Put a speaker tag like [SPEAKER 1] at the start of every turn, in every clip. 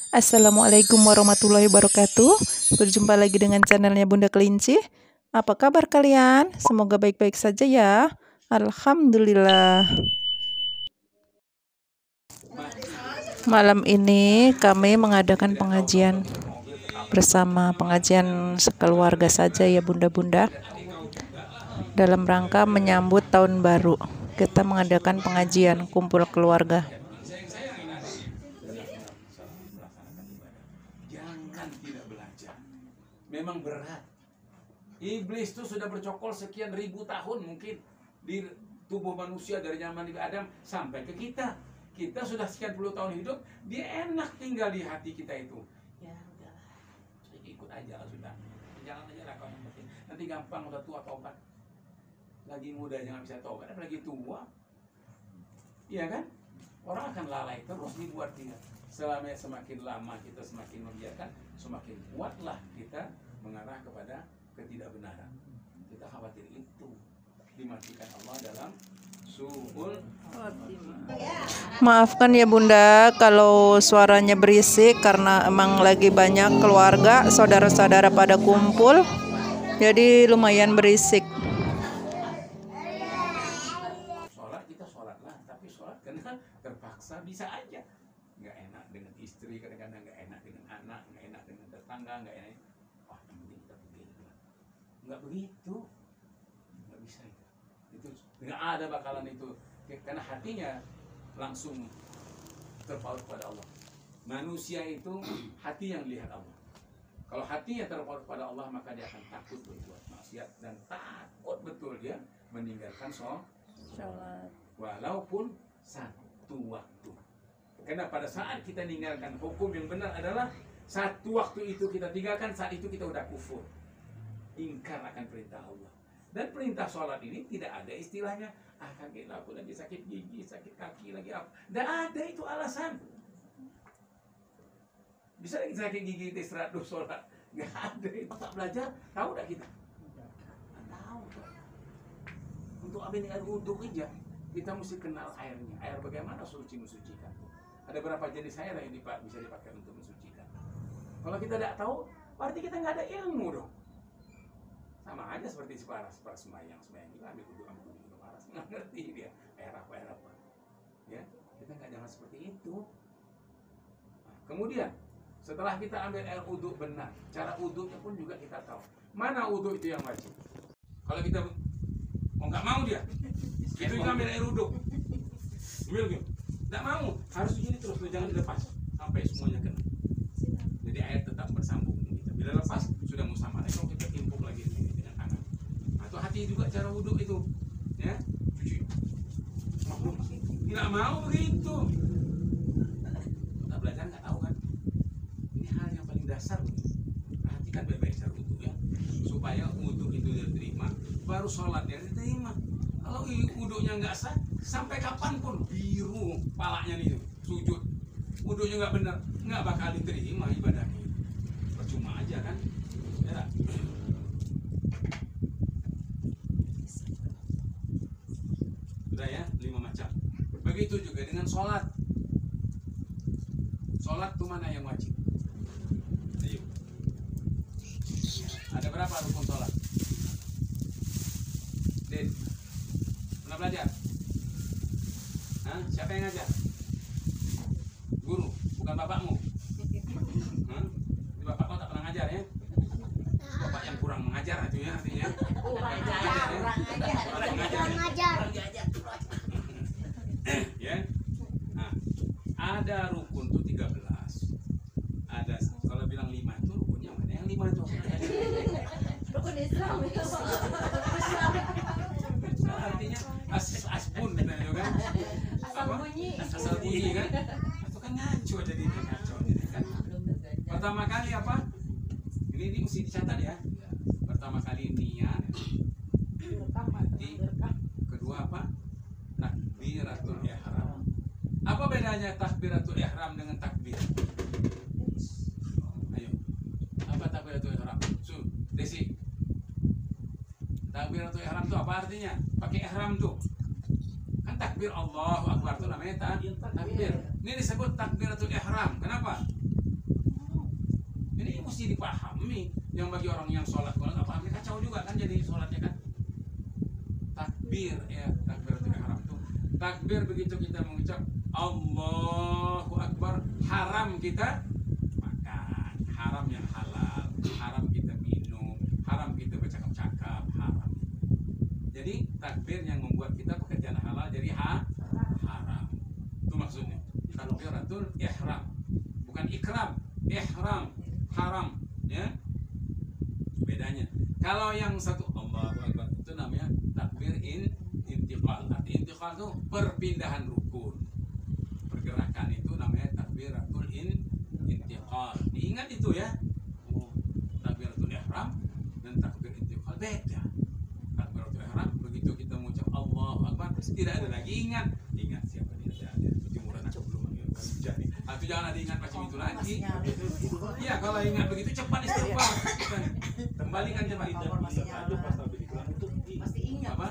[SPEAKER 1] Assalamualaikum warahmatullahi wabarakatuh. Berjumpa lagi dengan channelnya Bunda Kelinci. Apa kabar kalian? Semoga baik-baik saja ya. Alhamdulillah. Malam ini kami mengadakan pengajian bersama, pengajian sekeluarga saja ya bunda-bunda. Dalam rangka menyambut tahun baru, kita mengadakan pengajian kumpul keluarga.
[SPEAKER 2] Jangan tidak belajar. Memang berat. Iblis itu sudah bercokol sekian ribu tahun mungkin di tubuh manusia dari zaman Nabi Adam sampai ke kita. Kita sudah sekian puluh tahun hidup, dia enak tinggal di hati kita itu. Ya udahlah, ikut aja lah sudah. Jangan aja lah kau yang penting. Nanti gampang udah tua tobat. Lagi muda jangan bisa tobat, apalagi tua. Iya kan? Orang akan lalai terus dibuat dia. Selama semakin lama kita semakin membiarkan, semakin kuatlah kita mengarah kepada ketidakbenaran. Kita khawatir itu dimatikan Allah dalam suhul.
[SPEAKER 1] Maafkan ya bunda kalau suaranya berisik karena emang lagi banyak keluarga, saudara-saudara pada kumpul. Jadi lumayan berisik.
[SPEAKER 2] Sholat kita sholat lah, tapi sholat karena terpaksa bisa aja. Nggak enak dengan istri, kadang-kadang nggak enak dengan anak, nggak enak dengan tetangga, nggak enak. Wah, yang penting kita begini. Nggak begitu, nggak bisa itu. Itu nggak ada bakalan itu, karena hatinya langsung terpaut pada Allah. Manusia itu hati yang lihat Allah. Kalau hatinya terpaut pada Allah, maka dia akan takut berbuat maksiat dan takut betul dia meninggalkan sholat walaupun satu waktu. Karena pada saat kita meninggalkan hukum yang benar adalah satu waktu itu kita tinggalkan, saat itu kita udah kufur, ingkar akan perintah Allah. Dan perintah sholat ini tidak ada istilahnya kaget aku lagi sakit gigi, sakit kaki lagi apa. Tidak ada itu alasan. Bisa lagi sakit gigi istirahat dulu sholat. Nggak ada itu. Tak belajar, tahu tak kita? Tahu. Untuk ambil air wudhu aja kita mesti kenal airnya. Air bagaimana suci mensucikan. Ada berapa jenis air yang bisa dipakai untuk mensucikan. Kalau kita tidak tahu, berarti kita nggak ada ilmu dong. Sama aja seperti separas sembahyang juga ambil wudhu paras, nggak ngerti dia air apa. Ya, kita nggak jangan seperti itu. Nah, kemudian setelah kita ambil air wudhu benar, cara wudhunya pun juga kita tahu. Mana wudhu itu yang wajib? Kalau kita nggak mau dia, itu juga ambil air wudhu. Nggak mau, harus begini terus, jangan dilepas sampai semuanya kena. Jadi air tetap bersambung dengan kita. Bila lepas sudah musamah. Kalau kita timpuk lagi dengan tangan. Atau hati juga cara wudhu itu, ya. Nggak mau begitu. Kita belajar nggak tahu kan? Ini hal yang paling dasar. Perhatikan baik-baik cara wudhu ya, supaya wudhu itu diterima, baru sholatnya diterima. Kalau wudhunya nggak sah, sampai kapanpun biru palanya nih sujud, wudhunya nggak benar, nggak bakal diterima ibadahnya. Percuma aja kan? Ya. Sudah ya, 5 macam. Begitu juga dengan sholat. Sholat itu mana yang wajib? Ayo. Ada berapa rukun sholat? Din, pernah belajar? Hah? Siapa yang ngajar? Guru, bukan bapakmu. Hah? Bapakmu tak pernah ngajar ya? Bapak yang kurang mengajar itu ya artinya. Kurang mengajar. Ya. Nah, ada rukun tuh 13. Ada kalau bilang 5 itu rukunnya mana? Yang 5 itu rukun Islam. Artinya aspun gitu kan. Asal bunyi kan. Itu kan ngaco jadi ngaco kan. Pertama kali apa? Ini mesti dicatat ya. Pertama kali niat. Mati. Kedua apa? Takbiratul ihram. Apa bedanya takbiratul ihram dengan takbir? Ayo. Apa takbiratul ihram? Desi. Takbiratul ihram itu apa artinya? Pakai ihram tuh. Kan takbir Allahu Akbar itu namanya takbir. Ini disebut takbiratul ihram. Kenapa? mesti dipahami. Yang bagi orang yang sholat kalau nggak paham kacau juga kan jadi sholatnya kan. Takbir ya, takbiratul ihram itu. Takbir begitu kita mengucap Allahu Akbar, haram kita makan, haram yang halal, haram kita minum, haram kita bercakap-cakap, haram. Jadi takbir yang membuat kita pekerjaan halal jadi haram. Itu maksudnya. Takbiratul ihram. Bukan ikram, ihram, haram, ya. Bedanya. Kalau yang satu Allahu Akbar itu namanya takbir intiqal. Arti intiqal itu perpindahan rukun. Pergerakan itu namanya takbiratul intiqal. Diingat itu ya. Takbiratul ihram dan takbir intiqal beda. Takbiratul ihram begitu kita mengucap Allahu Akbar tidak ada lagi ingat siapa dia ada. Timuran aku belum jadi. Atau jangan ada ingat macam itu lagi. Iya, kalau ingat begitu cepat istighfar. Kembalikan cepat itu.
[SPEAKER 3] Pasti ingat.
[SPEAKER 2] Apa?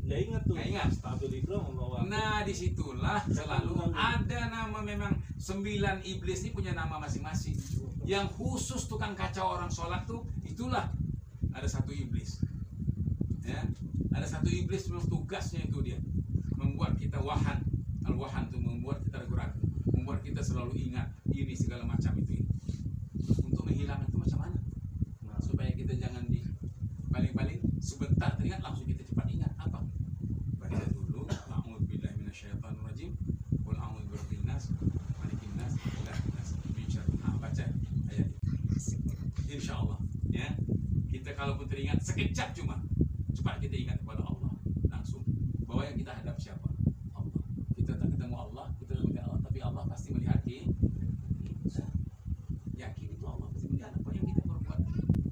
[SPEAKER 3] Nggak ingat tuh.
[SPEAKER 2] Nggak ingat.
[SPEAKER 3] Membawa.
[SPEAKER 2] Nah, disitulah selalu ada nama memang 9 iblis ini punya nama masing-masing. Yang khusus tukang kacau orang sholat tuh itulah ada satu iblis. Ya, ada satu iblis memang tugasnya itu dia membuat kita wahan. Al-wahan itu membuat kita ragu-ragu, membuat kita selalu ingat ini segala macam itu. Untuk menghilangkan itu macam mana? Supaya kita jangan di paling-paling sebentar teringat langsung kita cepat ingat apa? Baca dulu a'udzubillahi minasyaitonirrajim qul a'udzu birabbin nas malikin nas ilahin nas min syarri baca ayat ini. Insyaallah ya. Kita kalaupun teringat sekejap cuma cepat kita ingat kepada Allah langsung bahwa yang kita hadap siapa? Allah. Kita tak ketemu Allah, kita tak melihat Allah, tapi Allah pasti melihat kita. Yakin itu Allah pasti melihat apa yang kita perbuat.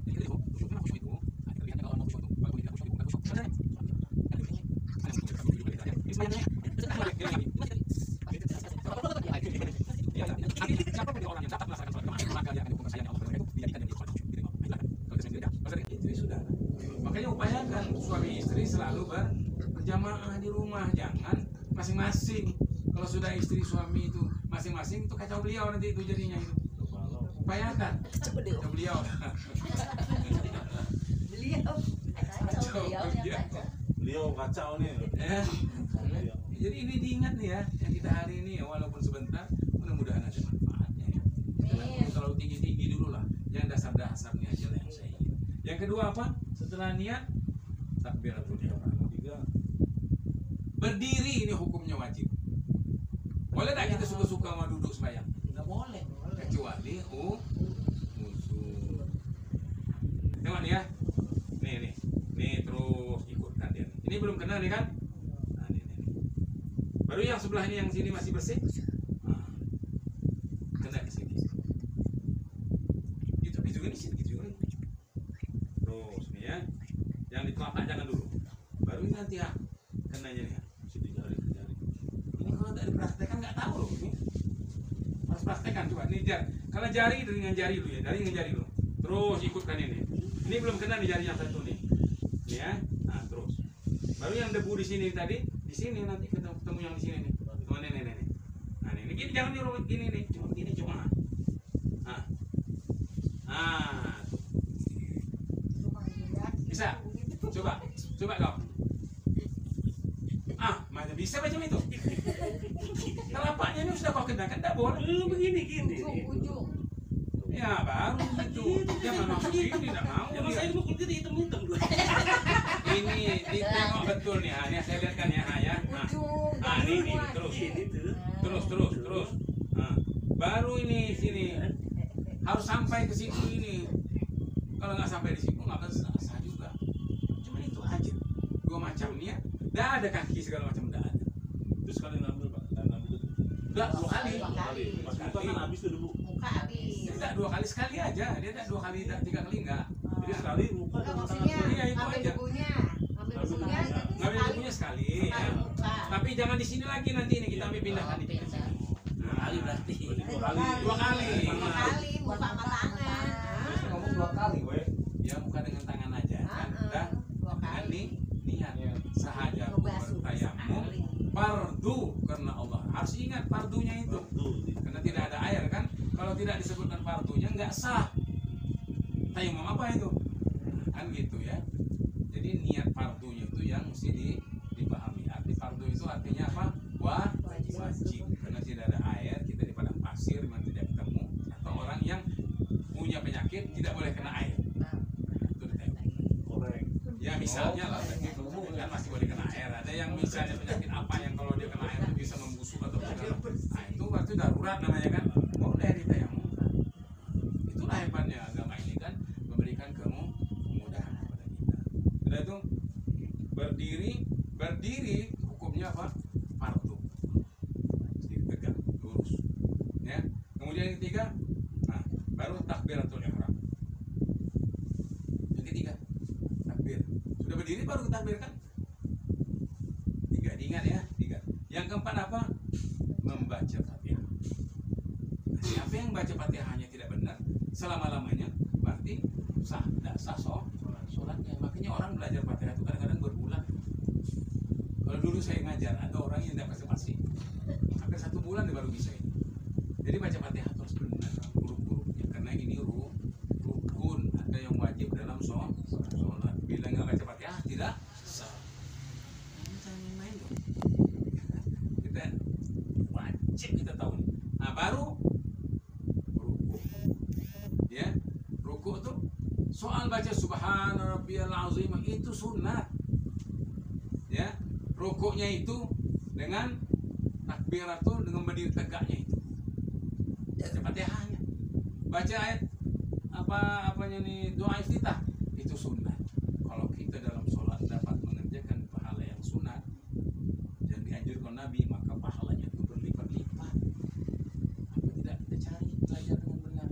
[SPEAKER 2] Jadi kita khusyuknya khusyuk itu, kita lihatnya kalau Allah khusyuk itu, kalau tidak khusyuk bukan khusyuk. Makanya upayakan suami istri selalu berjamaah di rumah, jangan masing-masing. Kalau sudah istri suami itu masing-masing itu kacau beliau nanti itu jadinya itu. Upayakan kacau beliau.
[SPEAKER 3] Beliau kacau nih.
[SPEAKER 2] Jadi ini diingat nih ya, yang kita hari ini ya, walaupun sebentar, mudah-mudahan ada manfaatnya ya. Jangan terlalu tinggi-tinggi dulu lah, yang dasar-dasarnya aja lah yang saya ingin. Yang kedua apa? Setelah niat, takbiratul ihram. Ketiga, berdiri ini hukumnya wajib. Boleh tak kita suka-suka mau duduk sembahyang? Nggak boleh. Kecuali usul. Tengok nih ya. Nih terus ikutkan dia. Ini belum kena nih kan? Nah, nih. Baru yang sebelah ini yang sini masih bersih. Nah, kena ke sini. Gitu juga nih sini gitu juga nih. Terus nih ya. Yang di telapak jangan dulu. Baru ini nanti ya kenanya nih.
[SPEAKER 3] Situ jari.
[SPEAKER 2] Ini kalau tak dipraktekkan nggak tahu loh ini. Harus praktekkan coba. Nih jari. Kalau jari dengan jari dulu ya. Dari dengan jari dulu. Terus ikutkan ini. Ini belum kena nih jari yang satu nih. Nih ya. Nah terus. Baru yang debu di sini tadi. Di sini nanti ketemu yang di sini nih. Oh nih. Nah ini gini jangan dirobek gini nih. Cuma gini cuma. Nah. Bisa. Coba kau. Mana bisa macam itu? Telapaknya ini sudah kau kenakan, tidak boleh.
[SPEAKER 3] Begini.
[SPEAKER 4] Ujung.
[SPEAKER 2] Ya baru gitu. Jangan masuk sini, tidak mau.
[SPEAKER 3] Ya masa ini mukul kita hitam-hitam dulu.
[SPEAKER 2] Ini ditengok betul nih, ya saya lihatkan ya, ya. Nah, ini terus. Nah, baru ini sini harus sampai ke situ ini. Kalau nggak sampai di situ nggak sah juga. Cuma itu aja. Dua macam nih ya. Tidak ada kaki segala macam tidak ada.
[SPEAKER 3] Terus kalian ngambil Pak,
[SPEAKER 2] Enggak, 2 kali.
[SPEAKER 3] Pas buka kan habis tuh debu.
[SPEAKER 4] Muka habis.
[SPEAKER 2] Tidak 2 kali, sekali aja. Dia tidak 2 kali, tidak 3 kali enggak.
[SPEAKER 3] Jadi sekali muka
[SPEAKER 4] Enggak,
[SPEAKER 3] dan
[SPEAKER 4] maksudnya
[SPEAKER 2] Iya, itu
[SPEAKER 4] ambil
[SPEAKER 2] aja.
[SPEAKER 4] debunya. Ambil debunya.
[SPEAKER 2] Ngambil debunya sekali ya.
[SPEAKER 4] Muka.
[SPEAKER 2] Tapi jangan di sini lagi nanti ini kita ambil pindahkan di sini.
[SPEAKER 3] dua kali berarti.
[SPEAKER 2] Dua kali.
[SPEAKER 4] Muka sama tangan.
[SPEAKER 5] Ngomong 2 kali, weh.
[SPEAKER 2] Ya muka dengan tangan aja kan. Udah.
[SPEAKER 4] 2
[SPEAKER 2] Dengan
[SPEAKER 4] kali.
[SPEAKER 2] niat sahaja bertayamum fardu karena Allah. Harus ingat fardunya itu.
[SPEAKER 3] Tuh.
[SPEAKER 2] Karena tidak ada air kan. tidak disebutkan fardunya nggak sah. Tayamum apa itu? Kan gitu ya. Jadi niat fardunya itu yang mesti dipahami. Arti fardu itu artinya apa? Wajib. Karena tidak ada air, kita di padang pasir memang tidak ketemu, atau orang yang punya penyakit tidak boleh kena air. Itu
[SPEAKER 3] Korek.
[SPEAKER 2] ya misalnya lah, kan masih boleh kena air. Ada yang misalnya penyakit apa yang kalau dia kena air itu bisa membusuk atau segala. Nah itu berarti darurat namanya kan. Boleh ditayamumkan. Itulah hebatnya agama ini kan, memberikan kemudahan kepada kita. Sudah itu berdiri hukumnya apa? Fardu. Berdiri tegak, lurus. Ya. Kemudian yang ketiga, nah, baru takbiratul ihram. Yang ketiga, takbir. Sudah berdiri baru takbir kan? Tiga, diingat ya, tiga. Yang keempat apa? Membaca Fatihah. Nah, siapa yang baca Fatihahnya tidak benar selama-lamanya, berarti sah, tidak sah sholatnya. Makanya orang belajar Fatihah itu kadang-kadang berbulan. Kalau dulu saya ngajar, ada orang yang tidak pasti hampir 1 bulan dia baru bisa ini. Jadi baca Fatihah terus benar huruf-hurufnya, karena ini rukun, ada yang wajib dalam sholat. Bila nggak baca Fatihah tidak sah. Ini jangan main-main dong. Kita wajib kita tahu nih. Nah baru ruku. Ya, ruku tuh soal baca Subhana Rabbiyal Azim itu sunat. Ya, rukuknya itu dengan takbiratul, dengan berdiri tegaknya itu. Baca Fatihahnya, baca ayat apanya nih, doa iftitah itu sunat. Kalau kita dalam sholat dapat mengerjakan pahala yang sunat yang dianjurkan Nabi, maka pahalanya itu berlipat-lipat. Apa tidak kita cari belajar dengan benar?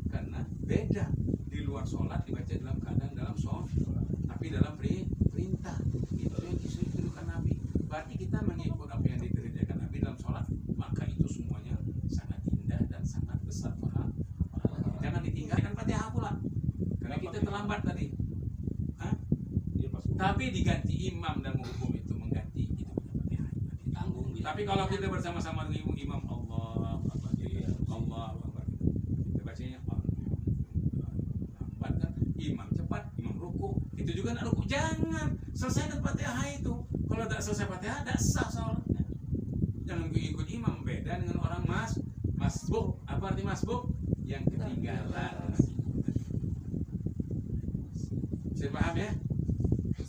[SPEAKER 2] Karena beda di luar sholat dibaca dalam keadaan dalam sholat, tapi dalam perintah itu yang disuruhkan Nabi. Berarti kita mengikut apa yang dikerjakan Nabi dalam sholat, maka itu semuanya sangat indah dan sangat besar pahalanya. Jangan ditinggalkan Fatihah pula, karena kita terlambat tadi. Hah?
[SPEAKER 3] Iya, pas.
[SPEAKER 2] Tapi diganti imam dan hukum itu mengganti itu Fatihah.
[SPEAKER 3] Tanggung dia.
[SPEAKER 2] Tapi kalau kita bersama-sama dengan imam, Allah Akbar, Allah Akbar, kita bacanya lambat kan, imam cepat, imam ruku, itu juga nak ruku, jangan selesaikan Fatihah itu. Kalau tak selesai Fatihah, tak sah sholatnya. Jangan ikut imam, beda dengan orang masbuk. Apa arti masbuk? Yang ketinggalan. Saya paham ya?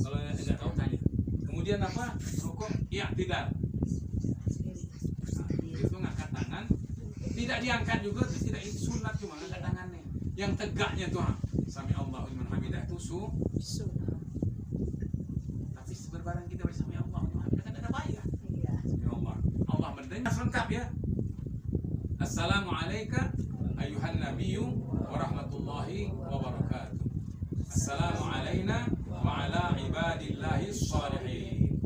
[SPEAKER 2] Kalau tidak tahu tanya. Kemudian apa? Rukuk, iya tidak. Itu ngangkat tangan, tidak diangkat juga, tidak, itu sunat, cuma ngangkat tangannya. Yang tegaknya tuh, sami Allahu liman hamidah itu sunat. Tapi berbarang kita bersama Allah liman hamidah kan ada bayar. Sami Allah mendengar lengkap ya. Assalamualaikum ayuhan nabiyyu wa rahmatullahi wa barakatuh. Assalamu alayna wa ala ibadillahi shalihin.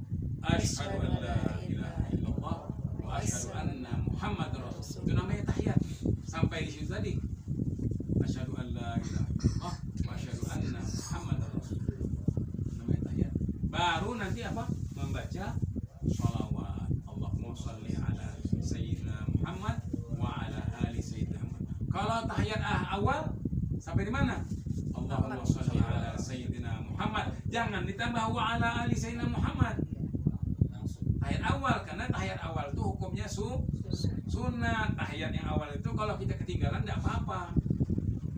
[SPEAKER 2] Asyhadu an la ilaha illallah wa asyhadu anna Muhammadar Rasul. Itu namanya tahiyat. Sampai di situ tadi. Asyhadu an la ilaha illallah wa asyhadu anna Muhammadar Rasul. Namanya tahiyat. Baru nanti apa? Membaca shalawat. Allahumma shalli ala sayyidina Muhammad wa ala ali sayyidina Muhammad. Kalau tahiyat awal sampai di mana? Allahumma shalli ala sayyidina Muhammad. Jangan ditambah wa ala ali sayyidina Muhammad. Tahiyat awal, karena tahiyat awal itu hukumnya sunat. Tahiyat yang awal itu kalau kita ketinggalan tidak apa-apa.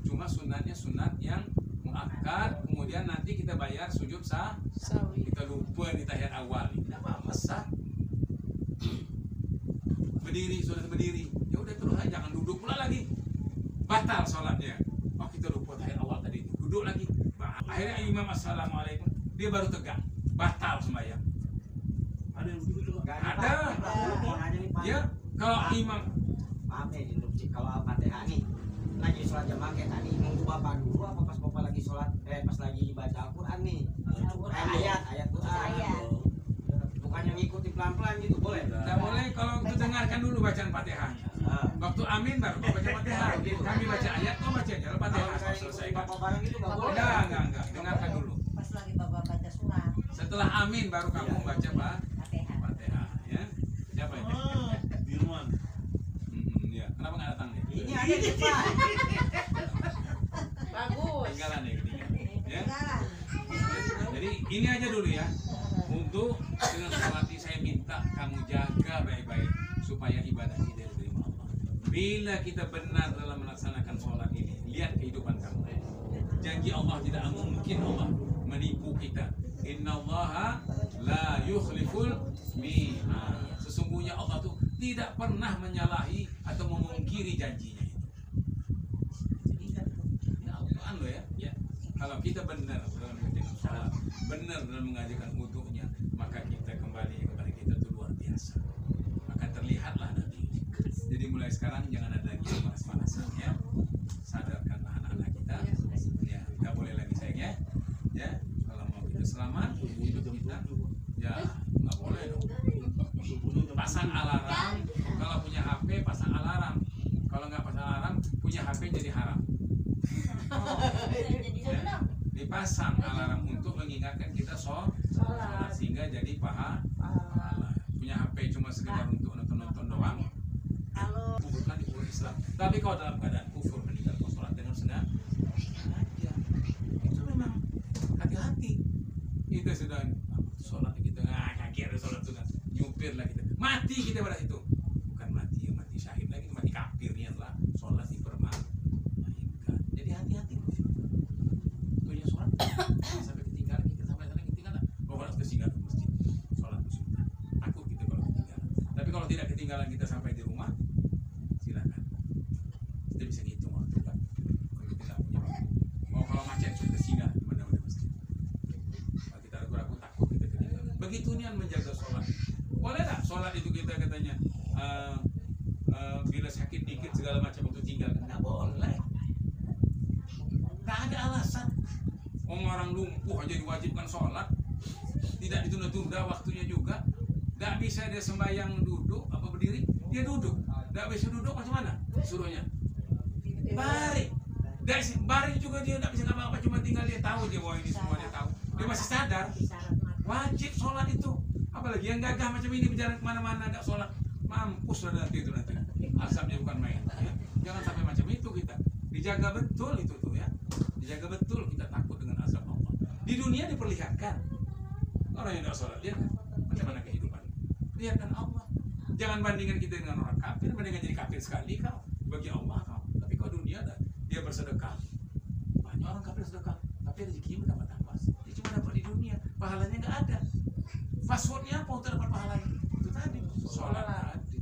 [SPEAKER 2] Cuma sunatnya sunat yang muakkad, kemudian nanti kita bayar sujud sawi. Kita lupa di tahiyat awal. Tidak apa-apa, sah. Berdiri, sudah berdiri. Ya udah terus aja, jangan duduk pula lagi. Batal sholatnya. Oh, kita lupa tahiyat awal tadi. Duduk lagi. Akhirnya imam assalamualaikum, dia baru tegak. Batal sembahyang.
[SPEAKER 3] Ada yang begitu tuh.
[SPEAKER 2] Ada. Ya, kalau imam
[SPEAKER 5] Maaf ya, kalau Al-Fatihah nih lagi sholat jamaah kayak tadi, mau bapak dulu apa pas bapak lagi sholat, pas lagi baca Al-Quran nih, ayat Quran, bukannya ngikuti pelan-pelan gitu, boleh?
[SPEAKER 2] tidak boleh. Kalau itu dengarkan dulu bacaan Fatihahnya. Waktu amin baru kau baca Fatihah. Kami baca ayat, kau baca aja Fatihah. Kau selesaikan.
[SPEAKER 5] Bapak bareng gitu nggak boleh?
[SPEAKER 2] Enggak. Dengarkan dulu.
[SPEAKER 4] Pas lagi bapak baca surat
[SPEAKER 2] Setelah amin baru kamu baca
[SPEAKER 4] Fatihah.
[SPEAKER 2] Fatihah. Ya. Siapa ini?
[SPEAKER 3] Dirman.
[SPEAKER 2] Ya. Kenapa nggak datang nih?
[SPEAKER 5] Ini ada di depan.
[SPEAKER 4] Bagus.
[SPEAKER 2] Ketinggalan ya, ketinggalan. Ya.
[SPEAKER 4] Jalan.
[SPEAKER 2] Jadi ini aja dulu ya. Untuk dengan sholat ini saya minta kamu jaga baik-baik supaya ibadah kita diterima Allah. Bila kita benar dalam melaksanakan sholat ini, lihat kehidupan kamu. Janji Allah tidak mungkin Allah menipu kita. Innallaha la yukhliful mi'ad. Sesungguhnya Allah tuh tidak pernah menyalahi atau memungkiri janjinya itu. Ini Al-Quran loh ya. Ya. Kalau kita benar dalam mengerjakan sholat, benar dalam mengajarkan wudhunya, maka kita kembali kepada kita itu luar biasa. Maka terlihatlah nanti. Jadi mulai sekarang jangan ada lagi panas-panasan ya. Sadarkanlah anak-anak kita. Ya, nggak boleh lagi sayang ya. Ya, kalau mau kita selamat hidup kita, ya nggak boleh dong. Pasang alarm. Kalau punya HP pasang alarm. Kalau nggak pasang alarm, punya HP jadi haram. Ya, dipasang alarm untuk mengingatkan kita sholat sehingga jadi pahala. Punya HP cuma sekedar untuk nonton-nonton doang,
[SPEAKER 4] Kalau
[SPEAKER 2] bukan di Islam. Tapi kalau dalam keadaan kufur meninggalkan sholat dengan sengaja, itu memang hati-hati. Itu sudah sholat kita kaki ada sholat sudah nyupir lah kita mati kita pada itu. Bukan mati syahid lagi, mati kafirnya lah sholat dipermainkan. Jadi hati-hati. Punya sholat sampai ketinggalan kita sampai sana ketinggalan. Pokoknya ketinggalan masjid sholat sunnah. Takut kita kalau ketinggalan. Tapi kalau tidak ketinggalan kita sampai di rumah, silakan. Kita bisa ngitung waktu kan. Kalau kita tidak punya waktu. Oh kalau macet sudah singgah mana-mana masjid. Kalau kita ragu-ragu takut kita ketinggalan. Begitu nian menjaga sholat. Boleh tak sholat itu kita katanya bila sakit dikit segala macam itu tinggal? Nggak boleh. Nggak ada alasan. Orang lumpuh aja diwajibkan sholat, tidak ditunda-tunda waktunya juga. Nggak bisa dia sembahyang duduk apa berdiri, dia duduk. Nggak bisa duduk macam mana? Suruhnya baring. Baring juga dia nggak bisa ngapa-ngapa, cuma tinggal dia tahu dia bahwa ini semua dia tahu. Dia masih sadar. Wajib sholat itu. Apalagi yang gagah macam ini berjalan kemana-mana nggak sholat, mampus lah nanti itu nanti. Asapnya bukan main. Ya. Jangan sampai macam itu kita. Dijaga betul itu tuh ya. Dijaga betul, kita takut dengan azab Allah. Di dunia diperlihatkan. Orang yang nggak sholat lihat macam mana kehidupan. Lihatkan Allah. Jangan bandingkan kita dengan orang kafir, bandingkan jadi kafir sekali kau bagi Allah kau. Tapi kau dunia dia bersedekah. Banyak orang kafir sedekah, tapi rezeki dapat tambah. Dia cuma dapat di dunia, pahalanya nggak ada. Passwordnya apa untuk dapat pahalanya? Itu tadi sholat tadi.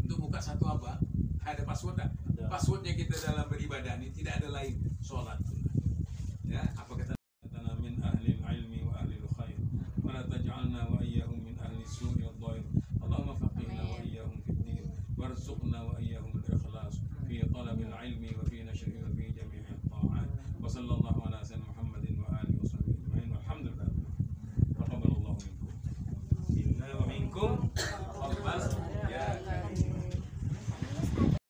[SPEAKER 2] Untuk buka satu apa? Ada password tak? Passwordnya kita dalam beribadah ini tidak ada lain sholat.